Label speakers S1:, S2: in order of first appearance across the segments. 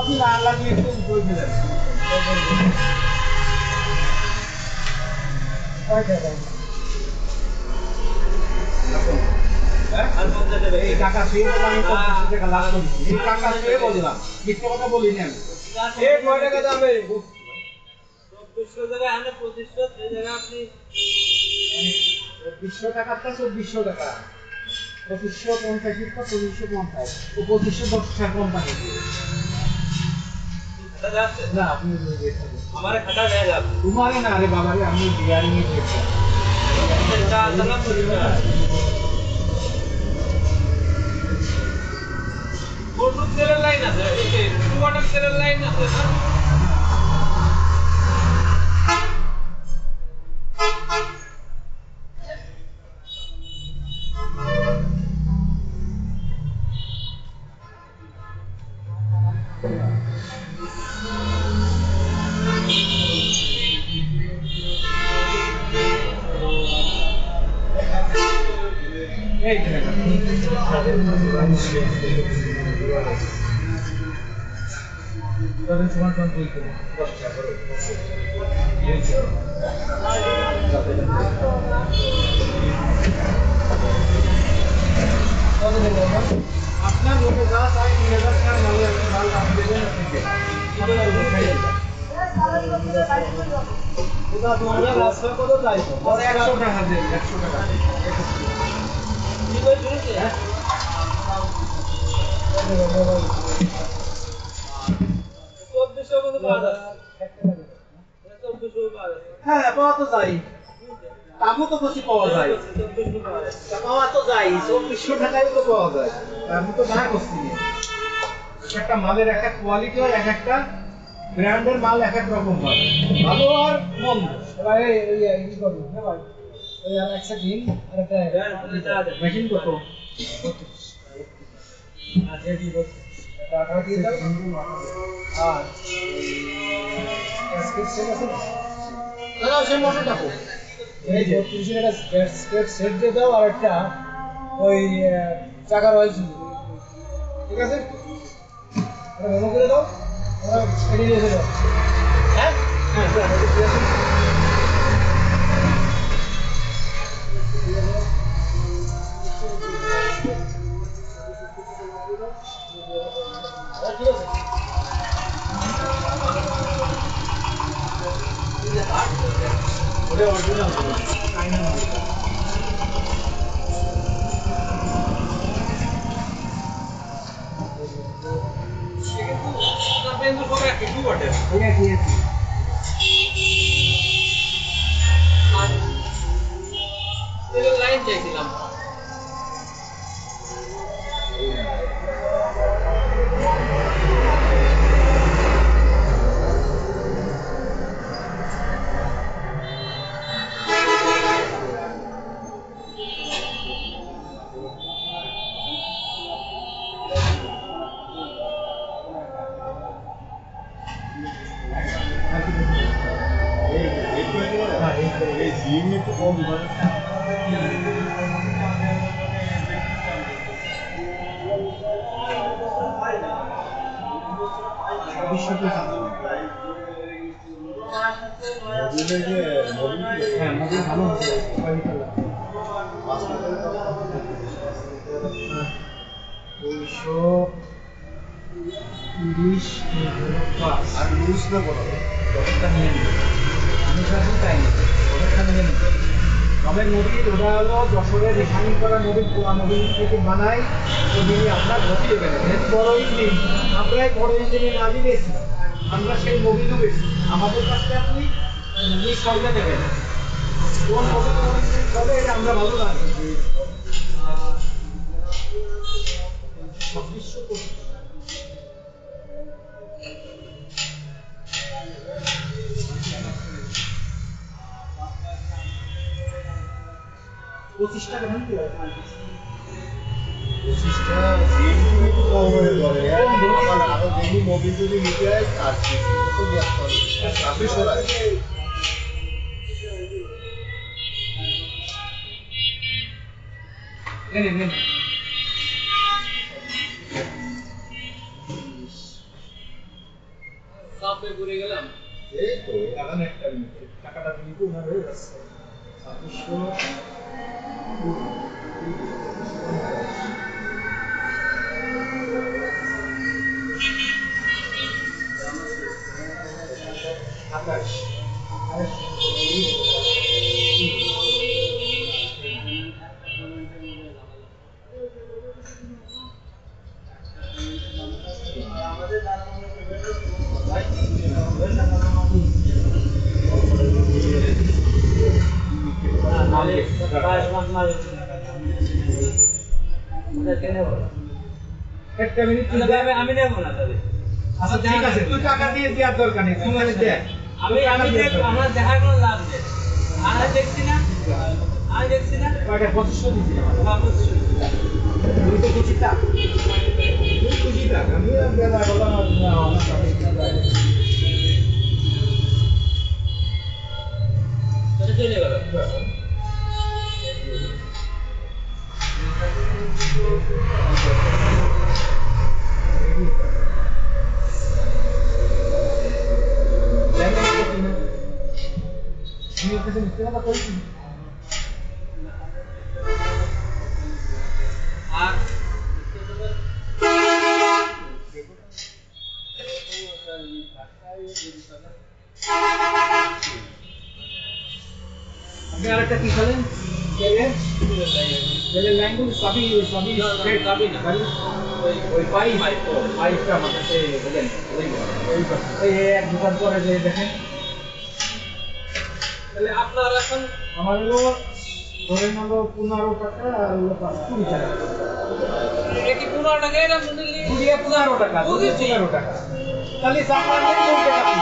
S1: আপনি না লাগিয়ে একটু করে দিলেন টাকা শুয়ে আমি 25 টাকা লাভ করেছি এই টাকা শুয়ে বললাম মিথ্যে কথা বলিনি আমি এই কয় টাকা দামে 2400 টাকা আনে 2500 এই জায়গা আপনি 2400 টাকাটা 2400 টাকা 2550 2550 ও 2510 টাকা কোম্পানি না আপনি हमारे खाता जाएगा तुम्हारे ना अरे बाबा रे हम बिहारी में देखते हैं सलाम फोटो तेरे लाइन আছে এই ওয়াটার তেরে লাইন আছে না এই দেখেন তবে সমাধান করতে কষ্ট করো আপনার লোকে যা চাই 2000 টাকা মাল আপনি দেবেন ওটা তোমাদের রাস্তা কত চাই তো 100 টাকা দেন 100 টাকা কি করে শুনেছে হ্যাঁ হ্যাঁ পাওয়া তো যাই দামও তো বেশি পাওয়া যায় পাওয়া তো যাই 2400 টাকায় তো পাওয়া যায় আমি তো না করছি একটা মালের একটা কোয়ালিটি হয় এক একটা ব্র্যান্ডের মাল এক এক রকম হয় ভালো আর মন্দ এবার এই কি করব হ্যাঁ ভাই ওই আর একটা দিন আর একটা মেশিন কত আচ্ছা ঠিক আছে টাকা দিয়ে দাও আর স্কেচ সেট আছে না সেই মোটর টাকো এই যে 30 টাকা স্কেচ সেট দিয়ে দাও আর একটা ওই চাকার অয়েল ঠিক আছে এটা মনে করে দাও আর এডি দিয়ে দাও হ্যাঁ হ্যাঁ ওটা অরিজিনাল চাইনা না সেটা কিন্তু সব একটু বটে ঠিক আছে আর এই লাইন চাইছিলাম একটু কম হয় হ্যাঁ মোবাইল ভালো হচ্ছে 230 আর লুজ না বলো যতটা নিয়ে নিই আমি সাথে চাই না যতটা নিয়ে নিই তবে নদীর ওটা হলো যশোরের রিফাইনিং করা নদীর পোড়া নদী থেকে বানাই ওই আপনার ঘটি দেবেন বড় ইঞ্জিন আমরাই বড় ইঞ্জিনে না দিয়েছিলাম আমরা সেই মোবিলও বেশি আমাদের কাছে আপনি মিস করলে দেবেন কোন মোবিল চলে এটা আমরা ভালো জানি 25 টাকা দাম কি হয় 25 টাকা দিন একটু কম হয়ে পড়ে আমার আরো দেখি মোবিল যদি নিতে হয় আর কি তো কাফি সরায় নেন সাপে ঘুরে গেলাম এই তো এখন একটা টাকাটা কিন্তু না হয়ে যাচ্ছে 1 মিনিট আমি নেব না তবে আচ্ছা ঠিক আছে তুই টাকা দিয়ে দেওয়ার দরকার নেই তুই মানে দে আমি আমরা দেখা কোনো লাভ নেই আমি দেখছি না কয়টা 2500 দিছি না 2500 তুই তো খুশিটা আমি বেলা বললাম না চলে গেল আপনি আরেকটা কি খালেন তেলের লাইনগুলো সবই স্ট্রেট যাবে না ওই পাইপটা মাথাতে বলেন ওই এক দোকান করে যে দেখেন তাহলে আপনার এখন আমার হলো ধরেন হলো 15 টাকা আর হলো 20 টাকা এটা কি 15 টাকা এর মূল্য 15 টাকা 15 টাকা তাহলে সামনের 2 টাকা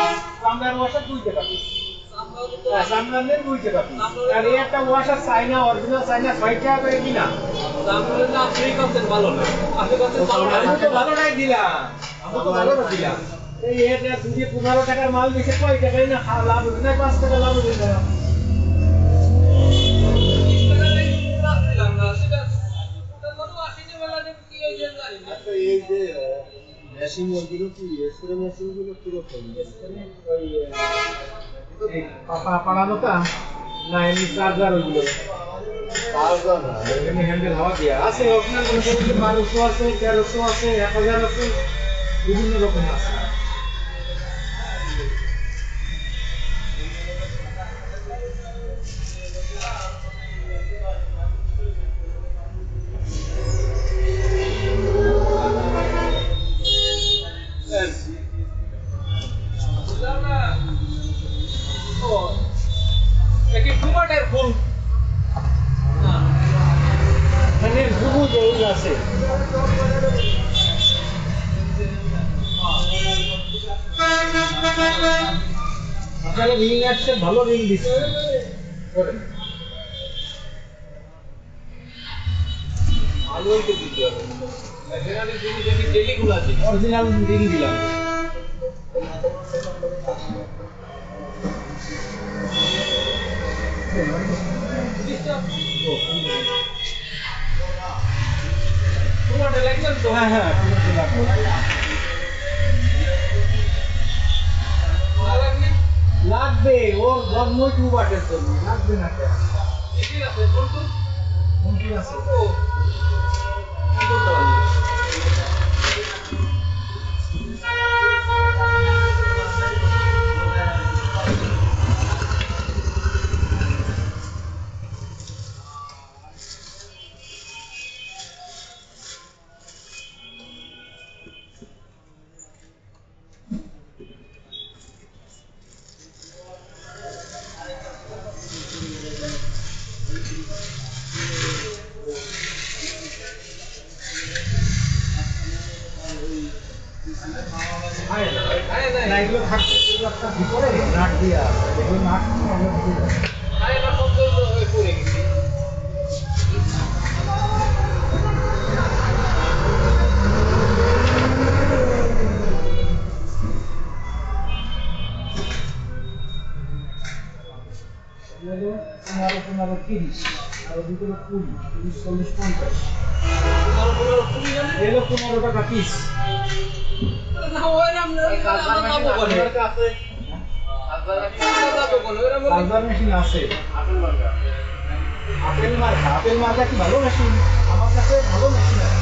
S1: সামনের ওয়াশার 2 টাকা সামনের 2 টাকা আর এই একটা ওয়াশার চাইনা অরিজিনাল চাইনা 6 টাকা করে কিনা সামনের না ফ্রি করতে ভালো না আপনি করতে ভালো নাই দিলাম আমরা তো ভালো দিলাম এই এটা 15 টাকার মাল দিছে কয় টাকা না লাভ হবে না 5 টাকা লাভ হবে না এই যে মেশিন ওইগুলো কি স্প্রে মেশিন গুলো কিরকম ওই পাড়ানোটা না এমনি চার্জার ওইগুলো চার্জার না এমনি হ্যান্ডেল হাওয়া দিয়া আছে আপনার মনে করুন 1200 আছে 1300 আছে 1000 আছে বিভিন্ন রকম আছে আছে আপনারা রিং আছে ভালো রিং দিচ্ছে ভালোই তো দিতে হবে জেনারেল যিনি ডেলিগুলো আছে অরিজিনাল রিং দিলাম হ্যাঁ লাগবে ওর জন্মই 2 বাটের জন্য লাগবে না কেন ঠিক আছে কোনটি আছে না এগুলো থাকছে একটা ভিতরে নাট দিয়া এগুলো নাট আমরা ভিতরে পনেরো পনেরো 30 আর ভিতরে 20 30 40 50 এগুলো 15 টাকা পিস মেশিন আছে আপেল মার্কা কি ভালো মেশিন আমার কাছে ভালো মেশিন আছে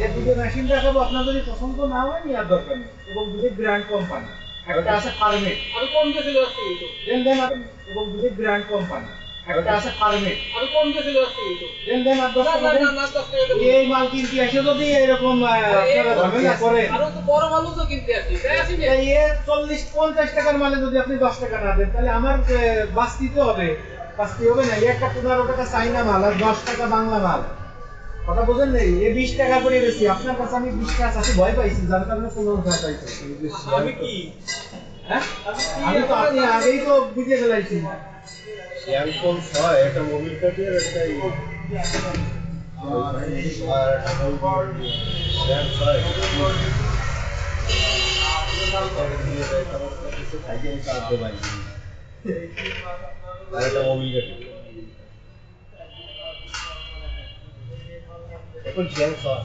S1: এর দুটো মেশিন দেখাবো আপনার যদি পছন্দ না হয় নেওয়ার দরকার নেই এবং দুটো ব্র্যান্ড কোম্পানি একটা আছে ফার্মেট
S2: আমি কম দিয়ে আসছি কিন্তু
S1: দেন এবং দুটো ব্র্যান্ড কোম্পানি একটা আছে ফার্মেট
S2: আমি কম দিয়ে আসছি কিন্তু
S1: দেন আর 10 টাকা এই মাল কিনতে এসে যদি এরকম আপনারা ঝামেলা করেন
S2: আরো তো বড় ভালো তো কিনতে আসছি তাই আসি না
S1: এই 40-50 টাকার মালে যদি আপনি 10 টাকা না দেন তাহলে আমার বাঁচতে হবে না একটা 15 টাকা চাইনা মাল আর 10 টাকা বাংলা মাল কথা বুঝেন নাই এই 20 টাকা করে বেশি আপনার কাছে আমি 20 টাকা আছে ভয় পাইছি যার কারণে 15 টাকা পাইছি
S2: আমি কি
S1: হ্যাঁ আমি তো আপনি আগেই তো বুঝে ফেলাইছি
S3: শেয়ার কোন হয় একটা মোবিল কাটি আর একটা আর শেয়ার হয় আর একটা মোবিল কাটি এখন শেয়ার হয়